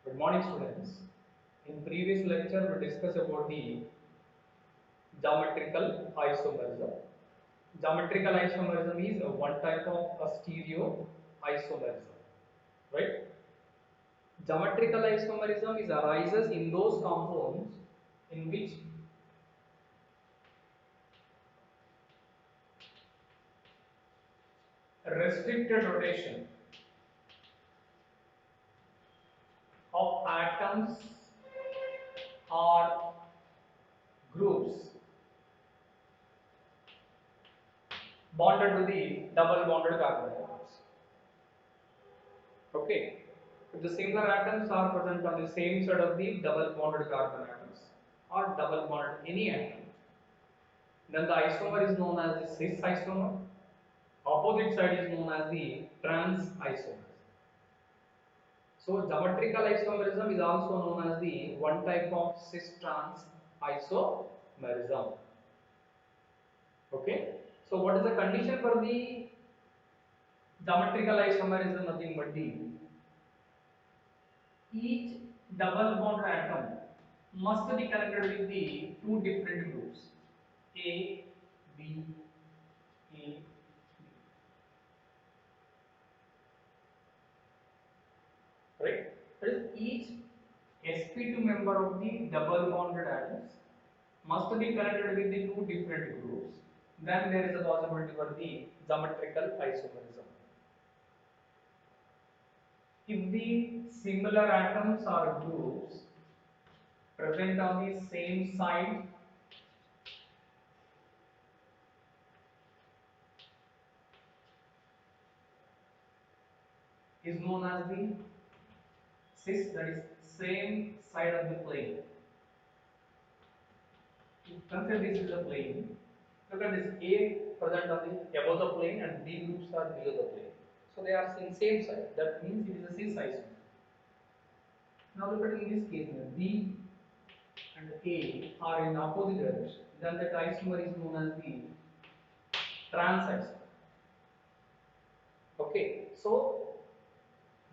Good morning, students. In previous lecture, we discussed about the geometrical isomerism. Geometrical isomerism is one type of a stereo isomerism, right? Geometrical isomerism is arises in those compounds in which restricted rotation of atoms or groups bonded to the double bonded carbon atoms. Okay. If the similar atoms are present on the same side of the double bonded carbon atoms or double bonded any atom, then the isomer is known as the cis isomer. Opposite side is known as the trans isomer. So geometrical isomerism is also known as the one type of cis trans isomerism. Okay. So what is the condition for the geometrical isomerism? Nothing but the each double bond atom must be connected with the two different groups A, B, A, B. Right? That is each sp2 member of the double bonded atoms must be connected with the two different groups. Then there is a possibility for the geometrical isomerism. If the similar atoms or groups present on the same side is known as the cis, that is same side of the plane. Consider this is a plane. Look at this A present on the above the plane and B groups are below the plane. So they are in same side. That means it is a cis isomer. Now look at in this case B and A are in opposite direction. Then that isomer is known as the trans isomer. Okay. So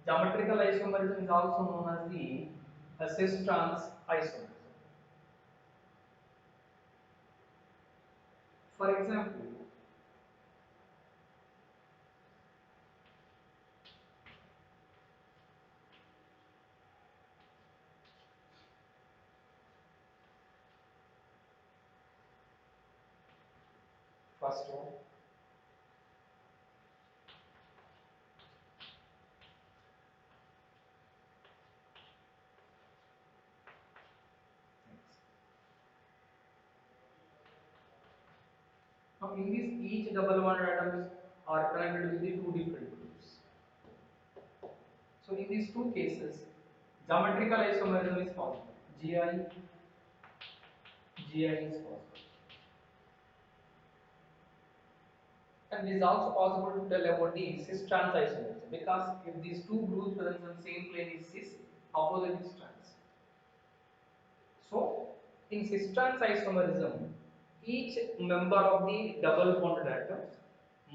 geometrical isomerism is also known as the cis trans isomer. For example, first one. Now in this each double bonded atoms are connected with the two different groups. So in these two cases, geometrical isomerism is possible. Gi is possible. And it is also possible to tell about the cis trans isomerism because if these two groups present on the same plane is cis, opposite is trans. So in cis trans isomerism, each member of the double bonded atoms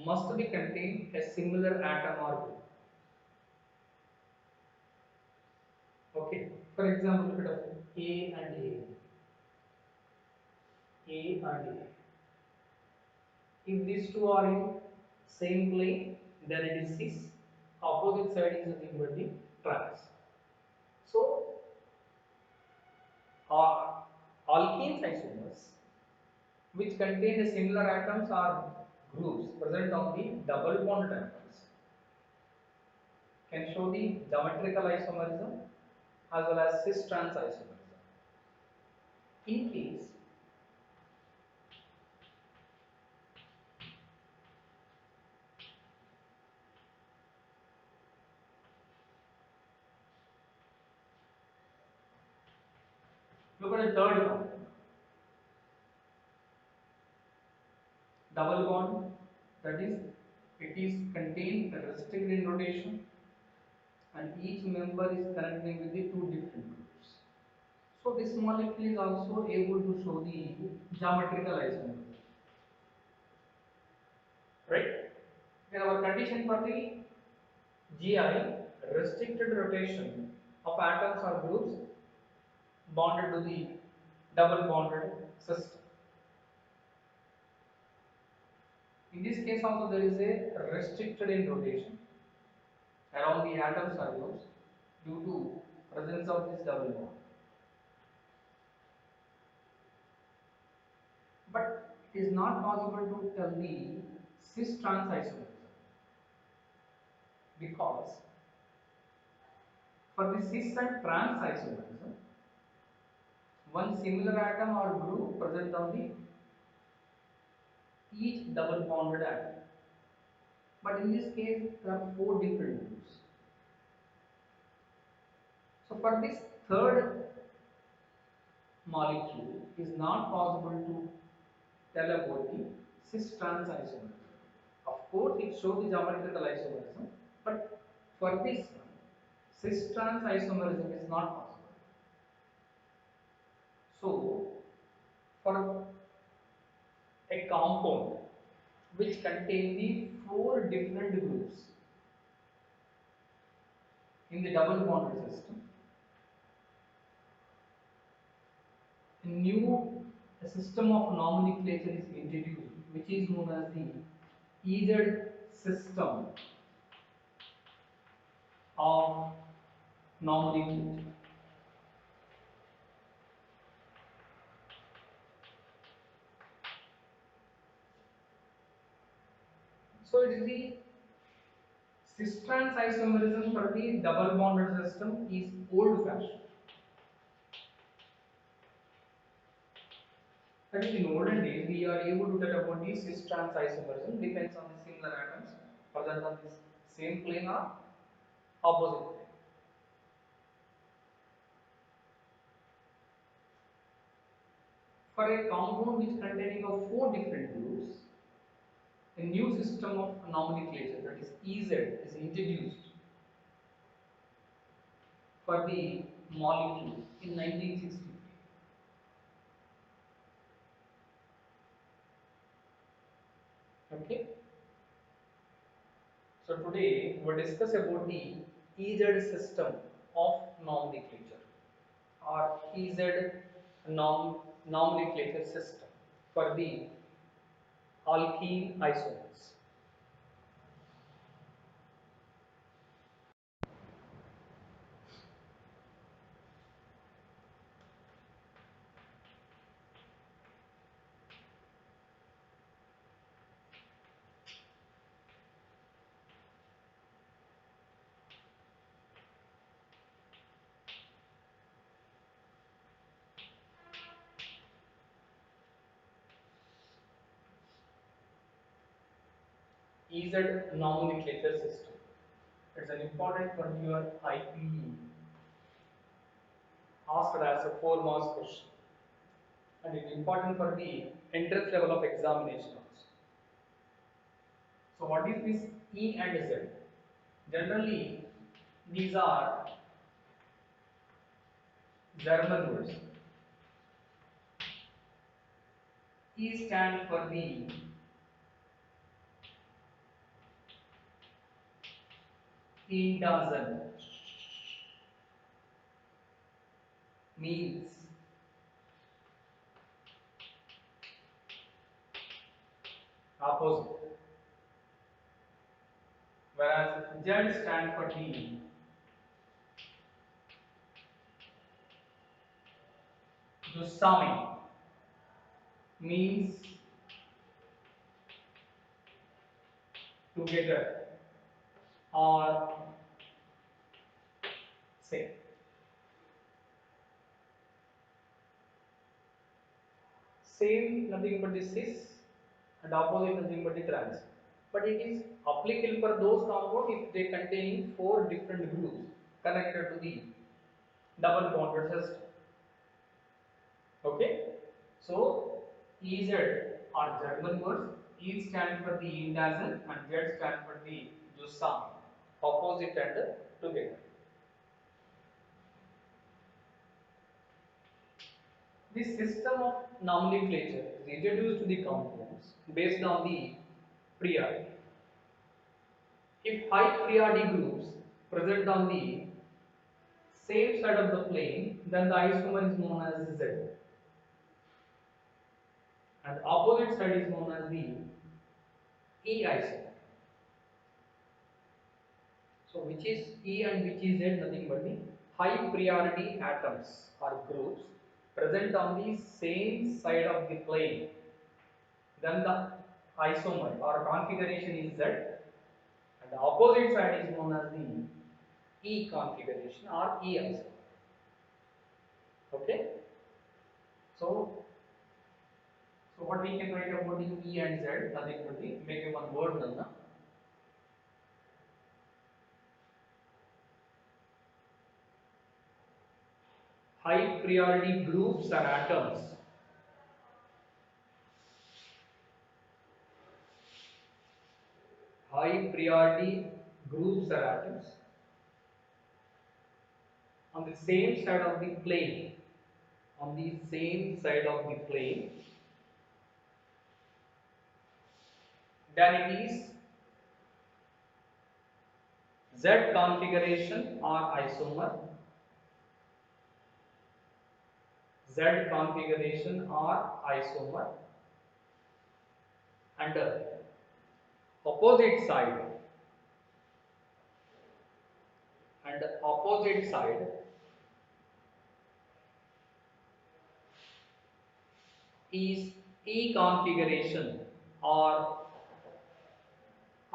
must be contain a similar atom or group. Okay. For example, look at A and A. A and A. If these two are in same plane, then it is cis. Opposite side is nothing but the trans. So, alkenes isomers which contain a similar atoms or groups present on the double bonded atoms can show the geometrical isomerism as well as cis trans isomerism. In case look at the third compound, double bond, that is it is contained restricted in rotation and each member is connecting with the two different groups. So this molecule is also able to show the geometrical isomerism, right? Then our condition for the GI restricted rotation of atoms or groups bonded to the double bonded system. In this case also there is a restricted in rotation around the atoms or groups due to presence of this double bond. But it is not possible to tell the cis trans isomerism because for the cis and trans isomerism, one similar atom or group present on the each double bonded atom. But in this case, there are four different groups. So for this third molecule, it is not possible to tell about the cis trans isomerism. Of course, it shows the geometrical isomerism, but for this one, cis trans isomerism is not possible. So, for a compound which contain the four different groups in the double bonded system, a new system of nomenclature is introduced, which is known as the EZ system of nomenclature. So it is the cis trans isomerism for the double bonded system is old fashioned. That is, in olden days, we are able to tell about the cis trans isomerism depends on the similar atoms present on this same plane or opposite plane. For a compound which containing of four different groups, a new system of nomenclature, that is EZ, is introduced for the molecule in 1963. Okay. So today we will discuss about the EZ system of nomenclature or EZ nomenclature system for the alkene isomers. EZ nomenclature system. It's an important one your IPE asked as a 4 marks question, and it's important for the entrance level of examination also. So what is this E and Z? Generally, these are German words. E stands for the indazan, means opposite. Whereas Z stands for the Dussami, means together or same. Same nothing but the cis and opposite nothing but the trans. But it is applicable for those compounds if they contain four different groups connected to the double bonded system. Okay, so EZ are German words. E stands for the indazin and Z stands for the Jussam, opposite and together. This system of nomenclature is introduced to the compounds based on the priority. If high priority groups present on the same side of the plane, then the isomer is known as Z, and opposite side is known as the E isomer. So which is E and which is Z? Nothing but the high priority atoms or groups present on the same side of the plane. Then the isomer or configuration is Z, and the opposite side is known as the E configuration or E isomer. Okay. So what we can write about the E and Z? Nothing but the maybe one word nanna. High priority groups or atoms. High priority groups or atoms on the same side of the plane. On the same side of the plane, then it is Z configuration or isomer. Z configuration or isomer, and opposite side is E configuration or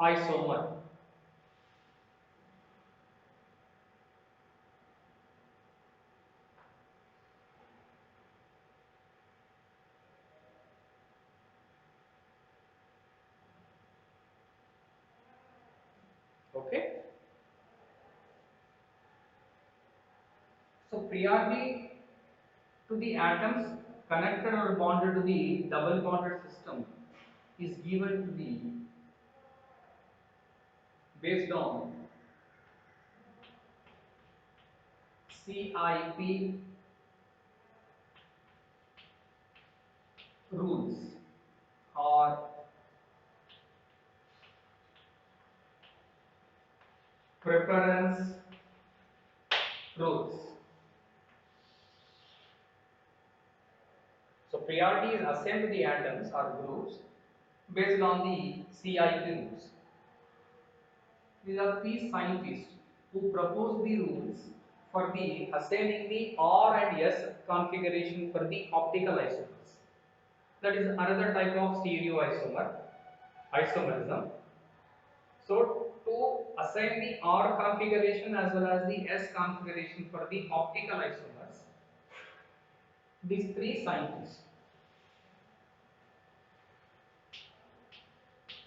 isomer. Okay. So priority to the atoms connected or bonded to the double bonded system is given to the based on CIP rules or preference rules. So priority is assigned to the atoms or groups based on the CIP rules. These are three scientists who proposed the rules for the assigning the R and S configuration for the optical isomers. That is another type of isomerism. So to assign the R configuration as well as the S configuration for the optical isomers, these three scientists,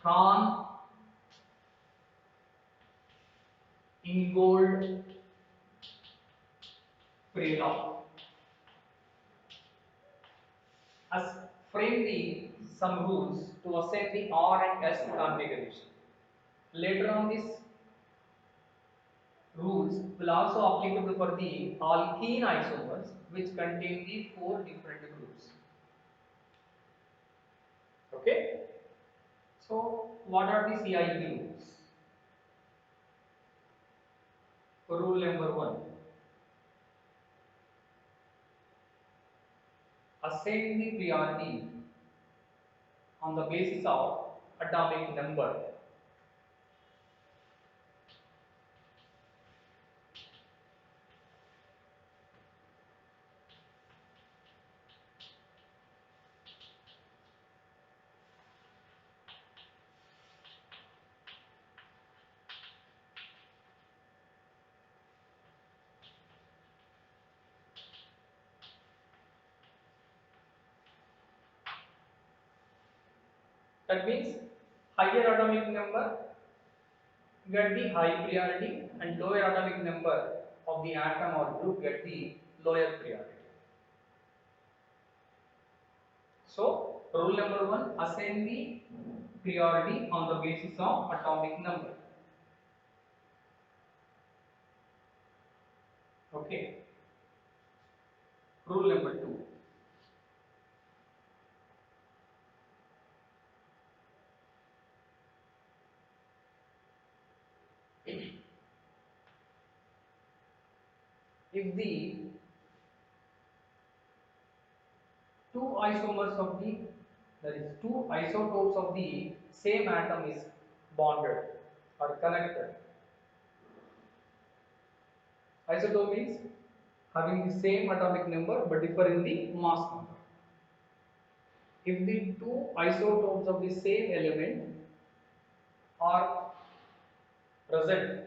Kahn, Ingold, Prelog, as frame the some rules to assign the R and S configuration. Later on, these rules will also applicable for the alkene isomers, which contain the four different groups. Okay. So what are the CIP rules? Rule number 1. Assign the priority on the basis of atomic number. That means higher atomic number get the high priority and lower atomic number of the atom or group get the lower priority. So rule number 1, assign the priority on the basis of atomic number. Okay. Rule number 2. if the two isomers of the, that is two isotopes of the same atom is bonded or connected. Isotope means having the same atomic number but differ in the mass number. If the two isotopes of the same element are present,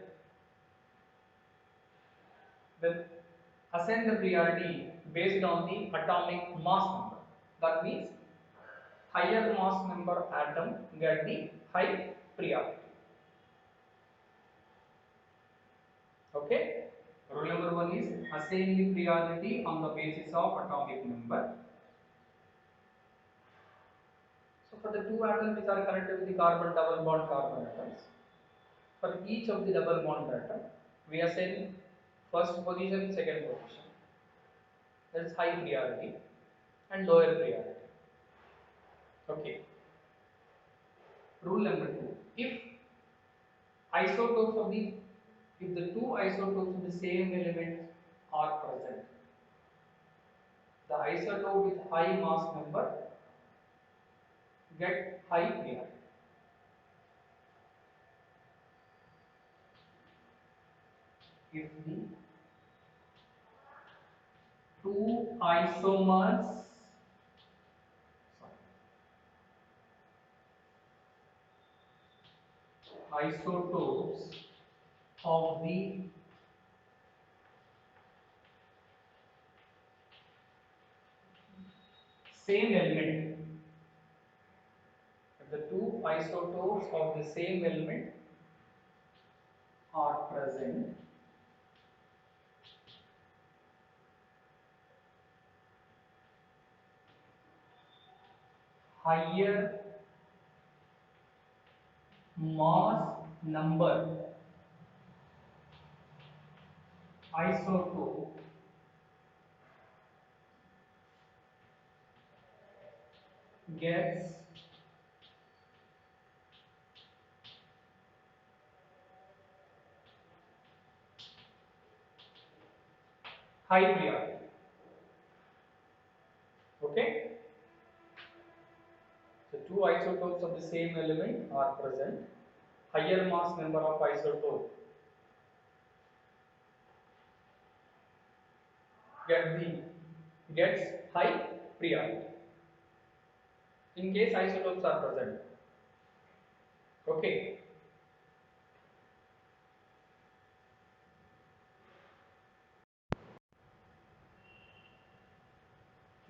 then assign the priority based on the atomic mass number. That means higher mass number atom get the high priority. Okay. Rule number 1 is assign the priority on the basis of atomic number. So for the two atoms which are connected with the carbon double bond carbon atoms, for each of the double bond atom, we assign first position, second position. That is high priority and lower priority. Okay. Rule number 2: if isotopes of the if the two isotopes of the same element are present, the isotope with high mass number get high priority. If the two isotopes of the same element, if the two isotopes of the same element are present, higher mass number isotope gets high priority. Okay. So two isotopes of the same element are present. Higher mass number of isotope gets high priority in case isotopes are present. Okay.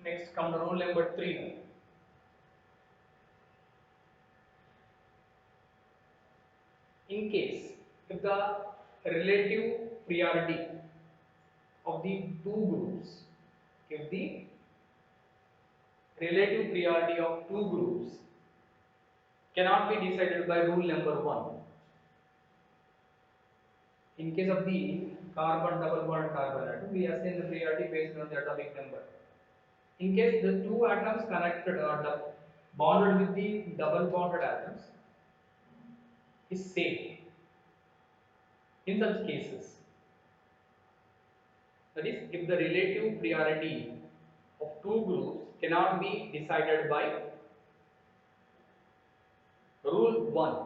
Next come to rule number 3. In case if the relative priority of the two groups, if the relative priority of two groups cannot be decided by rule number 1. In case of the carbon double bond carbon atom, we assign the priority based on the atomic number. In case the two atoms connected or bonded with the double bonded atoms is same, in such cases, that is, if the relative priority of two groups cannot be decided by rule 1,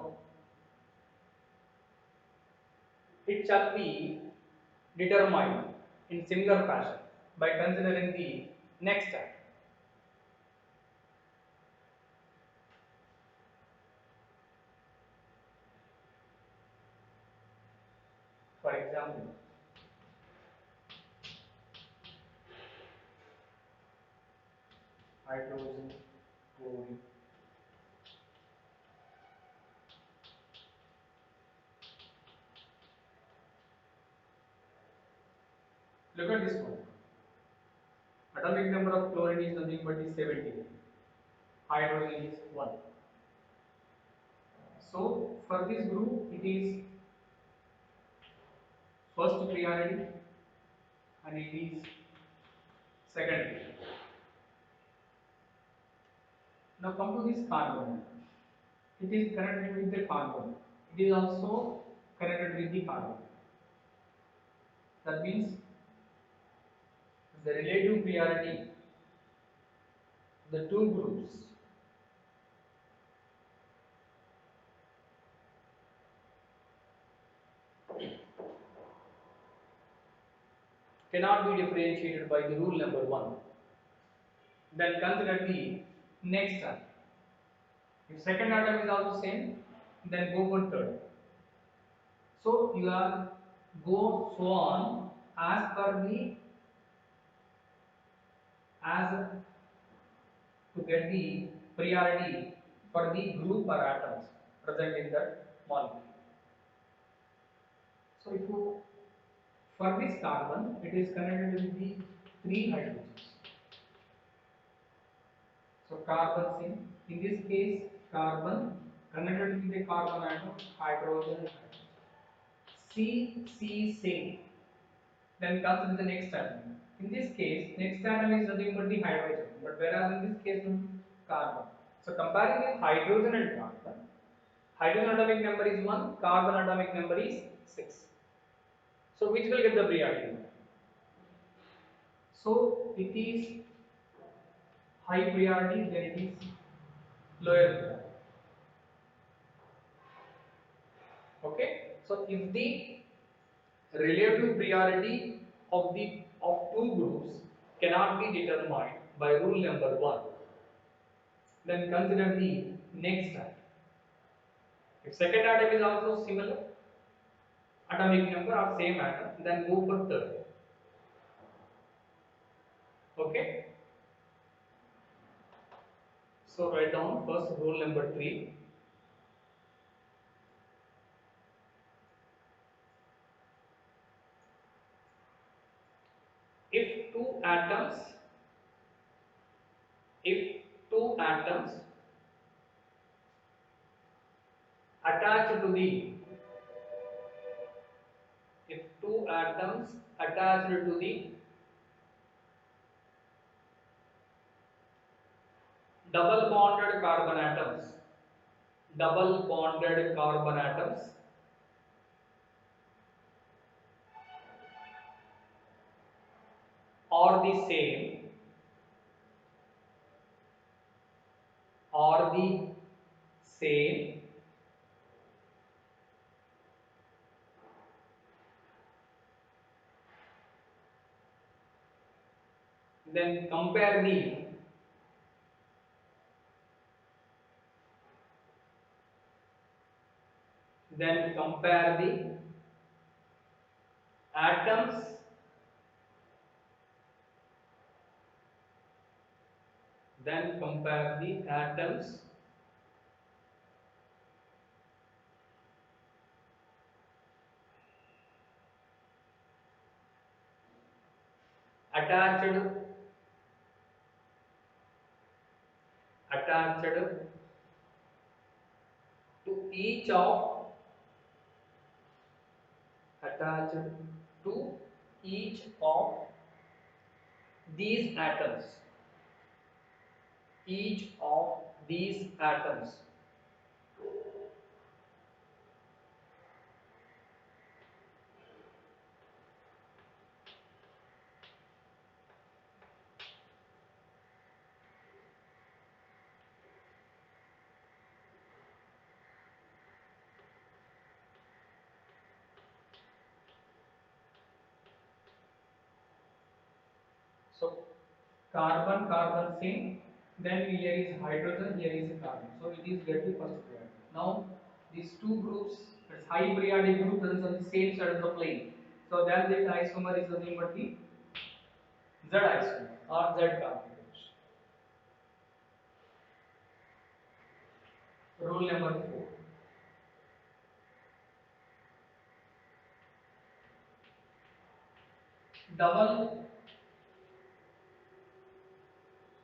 it shall be determined in similar fashion by considering the next atom. For example, hydrogen, chlorine. Look at this one. Atomic number of chlorine is nothing but is 17. Hydrogen is 1. So for this group it is first priority and it is secondary. Now come to this carbon. It is connected with the carbon. It is also connected with the carbon. That means the relative priority of the two groups cannot be differentiated by the rule number 1. Then consider the next atom. If second atom is also same, then go for third. So you are go so on as per the as to get the priority for the group or atoms present in that molecule. So if you for this carbon, it is connected with the three hydrogens. So carbon in this case carbon connected with the carbon atom, hydrogen. C same. Then comes with the next atom. In this case, next atom is nothing but the hydrogen, but whereas in this case, carbon. So comparing with hydrogen and carbon, hydrogen atomic number is 1, carbon atomic number is 6. So which will get the priority? So it is high priority, then it is lower priority. Okay. So if the relative priority of two groups cannot be determined by rule number 1, then consider the next atom. If second atom is also similar atomic number or same atom, then go for third. Okay. So write down first rule number 3. If two atoms, if two atoms attach to the, if two atoms attached to the double bonded carbon atoms, double bonded carbon atoms are the same, are the same, then compare the atoms compare the atoms attached to each of attached to each of these atoms, each of these atoms. So carbon, carbon same, then here is hydrogen, here is carbon. So it is get the first priority. Now these two groups, that's high priority group runs on the same side of the plane. So then the isomer is nothing but the Z isomer or Z configuration. Rule number 4. Double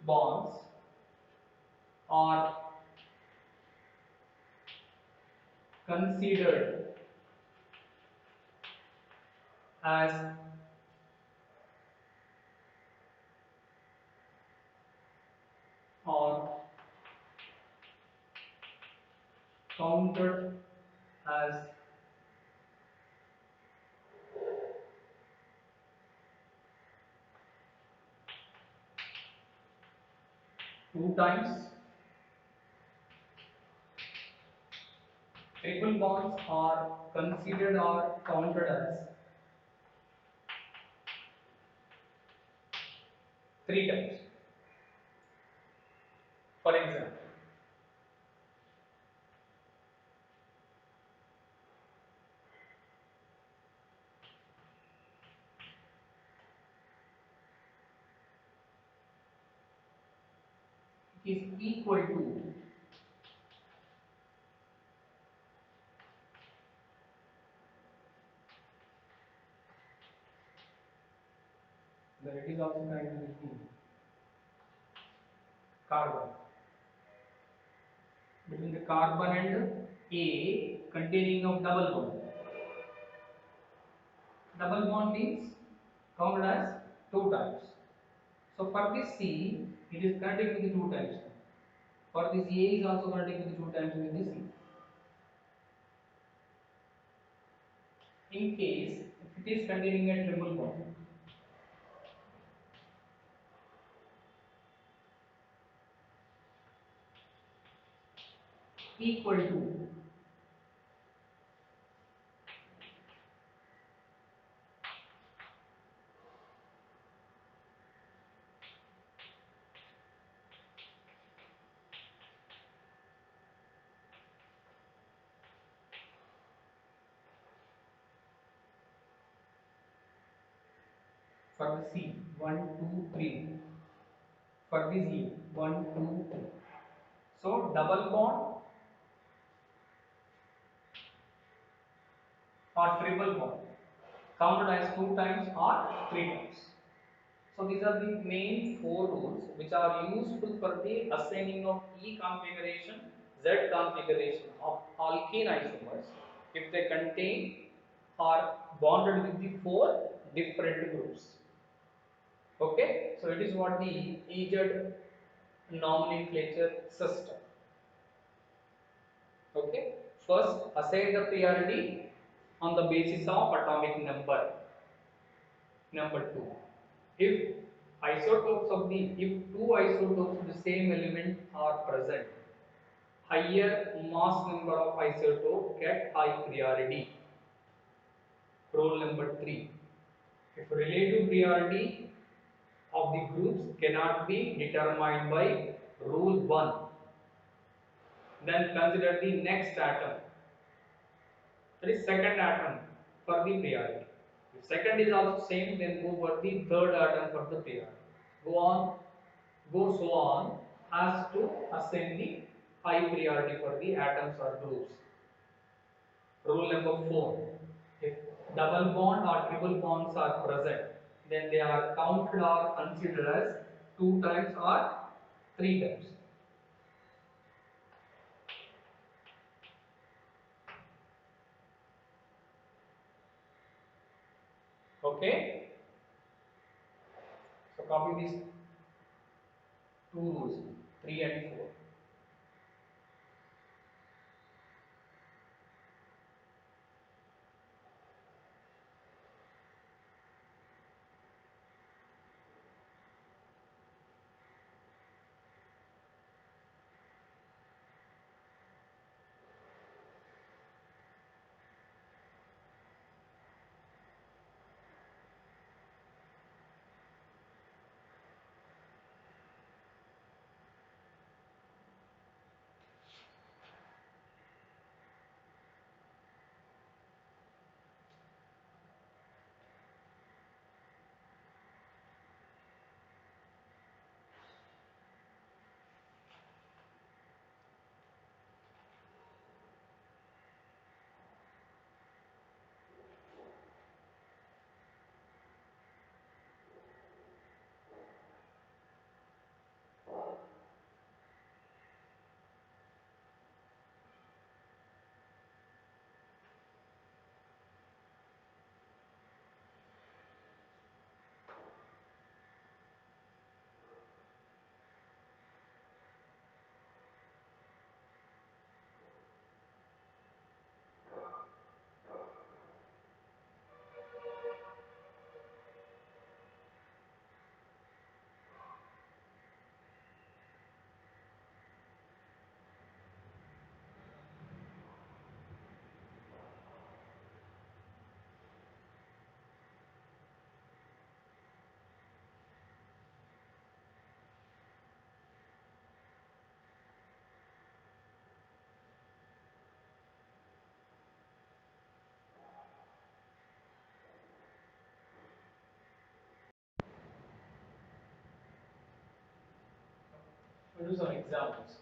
bonds are considered as or counted as 2 times. Triple bonds are considered or counted as 3 times. For example, it is equal to then it is also connected with the carbon. Between the carbon and A containing of double bond. Double bond means counted as 2 times. So for this C, it is connected with the 2 times. For this A is also connected with the 2 times with this C. In case if it is containing a triple bond, equal to for the C 1, 2, 3. For this E 1, 2, 3. So double bond or triple bond counted as 2 times or 3 times. So these are the main 4 rules which are useful for the assigning of E configuration, Z configuration of alkene isomers if they contain or bonded with the 4 different groups. Okay, so it is what the EZ nomenclature system. Okay, first assign the priority on the basis of atomic number. Number 2, if if 2 isotopes of the same element are present, higher mass number of isotope get high priority. Rule number 3, if relative priority of the groups cannot be determined by rule 1, then consider the next atom, that is second atom for the priority. If second is also same, then go for the third atom for the priority. Go so on as to assign the high priority for the atoms or groups. Rule number 4, if double bond or triple bonds are present, then they are counted or considered as 2 times or 3 times. Okay, so copy these 2 rules, 3 and 4. To do some examples.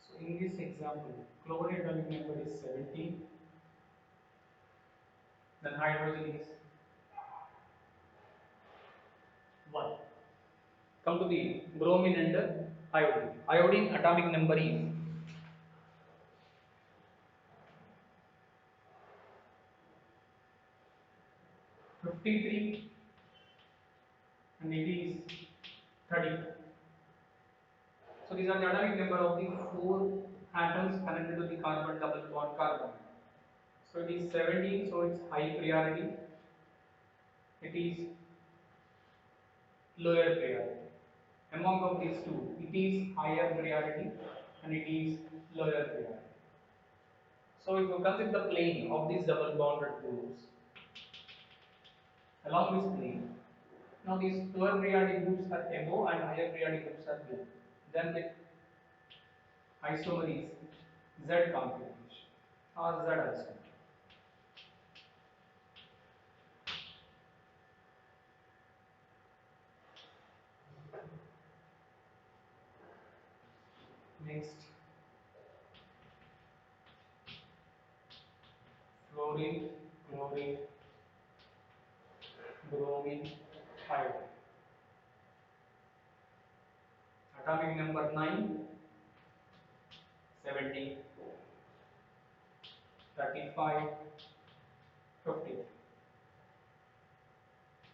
So in this example, chlorine atomic number is 17, then hydrogen is 1. Come to the bromine and iodine. Iodine atomic number is 53 and it is 30. So these are the atomic number of the 4 atoms connected to the carbon double bond carbon. So it is 17, so it's high priority. It is lower priority. Among of these two, it is higher priority and it is lower priority. So if you consider the plane of these double bonded groups along this plane, now these lower priority groups are above and higher priority groups are below. Then the isomer is Z configuration or Z isomer. Next, fluorine, chlorine, bromine, iodine. Atomic number 9, 70, 35, 50.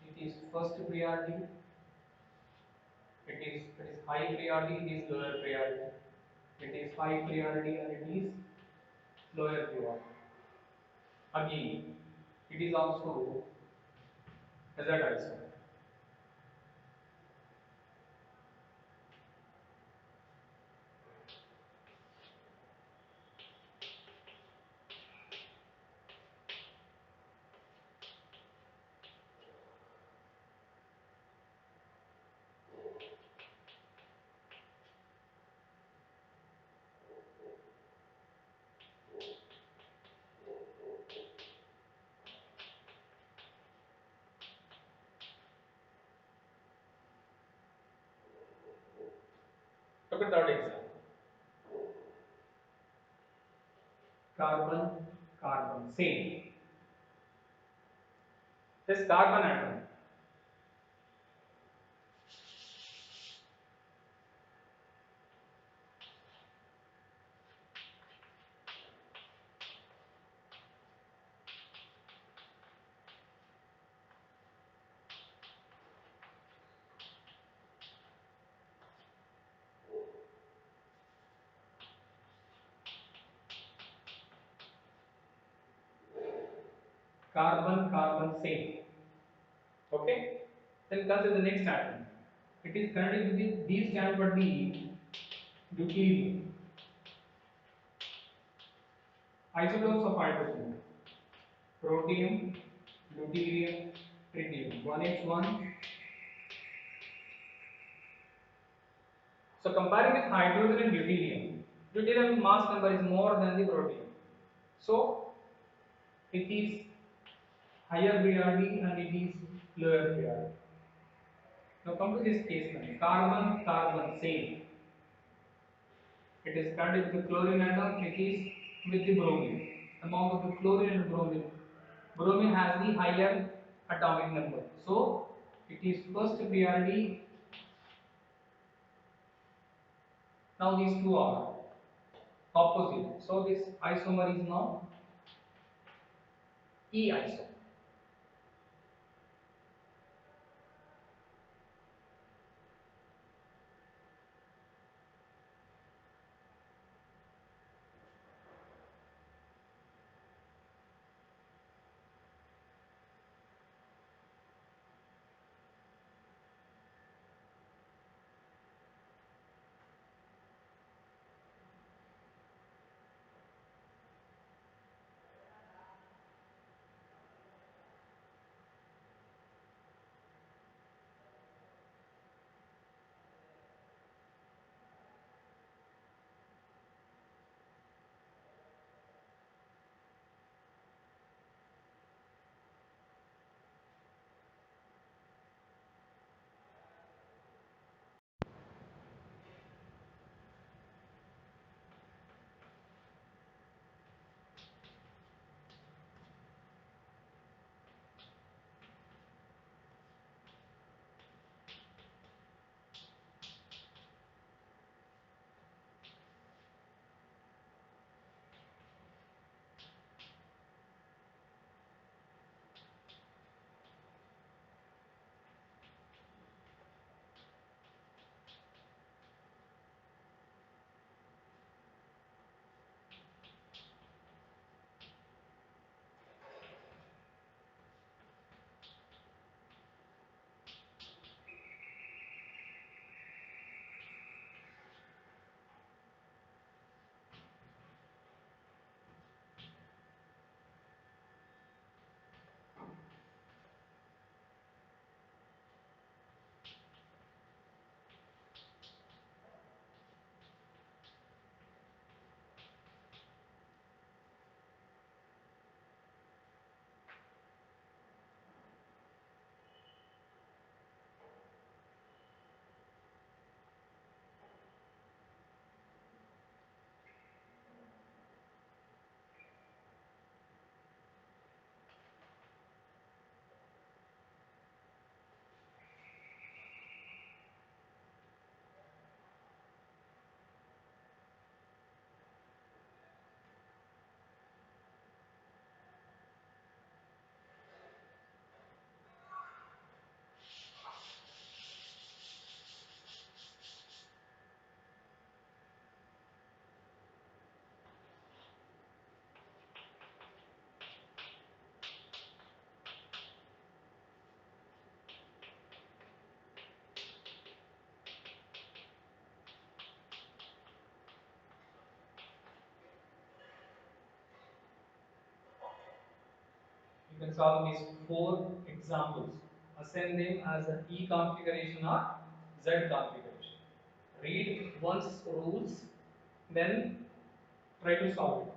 It is first priority, it is high priority, it is lower priority. It is high priority and it is lower priority. Again, it is also Z isomer. Look at third example. Carbon, carbon, same. This carbon atom. Carbon, carbon, same. Okay? Then comes to the next atom. It is connected with these stand for the deuterium. Isotopes of hydrogen. Protium, deuterium, tritium. 1h1. So comparing with hydrogen and deuterium mass number is more than the protium. So it is higher priority and it is lower priority. Now come to this case now. Carbon, carbon, same. It is connected with the chlorine atom, it is with the bromine. Among of the chlorine and bromine, bromine has the higher atomic number. So it is first priority. Now these two are opposite. So this isomer is now E isomer. You can solve these four examples. Assign them as an E configuration or Z configuration. Read once rules, then try to solve it.